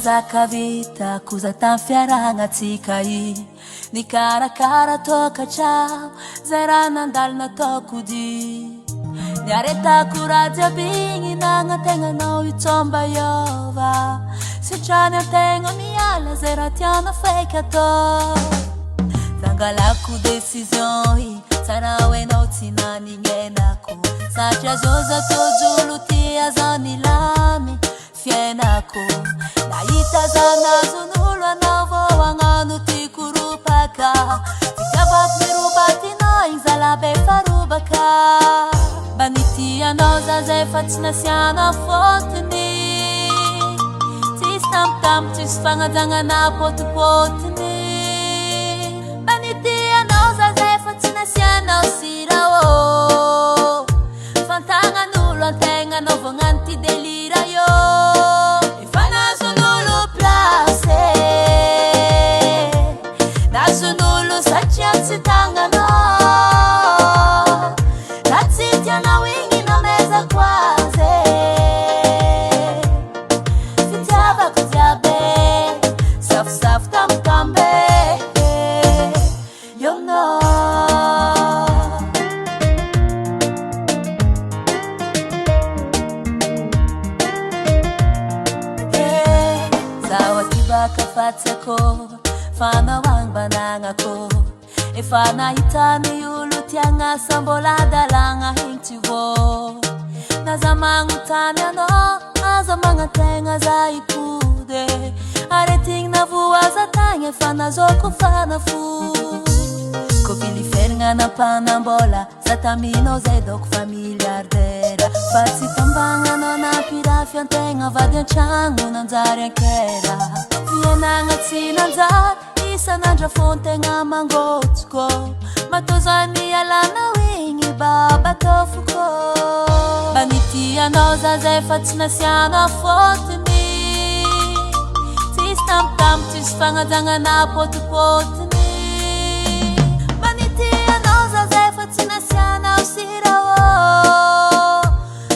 zakavita koza tam fiaragnatsika i nikarakara tokatrao zay raha nandalo nataoko di niaretako raha jiaby igninagnategnanao itsomba iova sitrany antegna miala zay raha tiana faiky atao zangalako décision i tsara hoenao tsy nanignainako satria zao zatojolo tia zao nilamy fiainako nahita zanazon'olo anao vao agnano tiako ropaka fikavako mirobatinao igny zalabe farobaka mba nitianao za zay fa tsy nasiana fotony tsisy tamotamo tsisy fagnajanana potipotiny mba nitianao za zay fa tsy nasianao sirao fantagnan'olo antegnanao vognano ty delira io efa nazon'olo place nazon'olo satria tsy tagnanao raha tsy tianao igny namezako azy fitiavako jiaby safosafo tamtambe yono kafatsako fanawang banangako efa nahitany olo tiagnasa mbola dalagna hintivo naza magnotany anao aza magnategna za ipode aretigny navoaza tagny efa nazoko fanafo ko filiferigna nampanambola za taminao zay doko familiardera fa tsy tambagnanao nampirafy antegna vady an-tragno nanjary ankera fianagna tsy nanjary isan'andra fontegna mangotsoko matozany alanao igny baba tofoko mba nitianao za zay fa tsy nasiana fotony tsisy tamotamo tsisy fagnajanana potipotiny mba nitianao za zay fa tsy nasianao sirao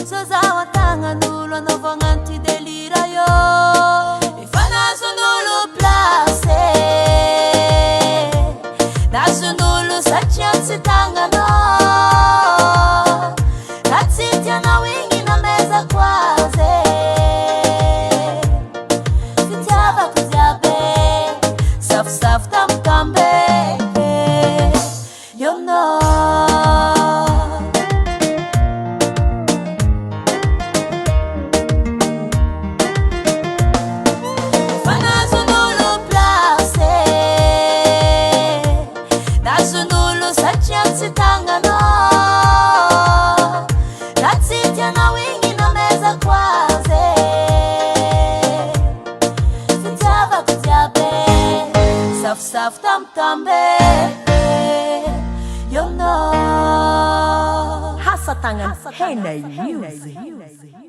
so zaho antagnan'olo anao vognano ty delira io efa nazon'olo place nazon'olo satria tsy tagnanao raha tsy tianao igny namezako azy fitiavako jiaby safosafo tamtambe yono safosafo tamtambe yono Hasatagnan Henay Music.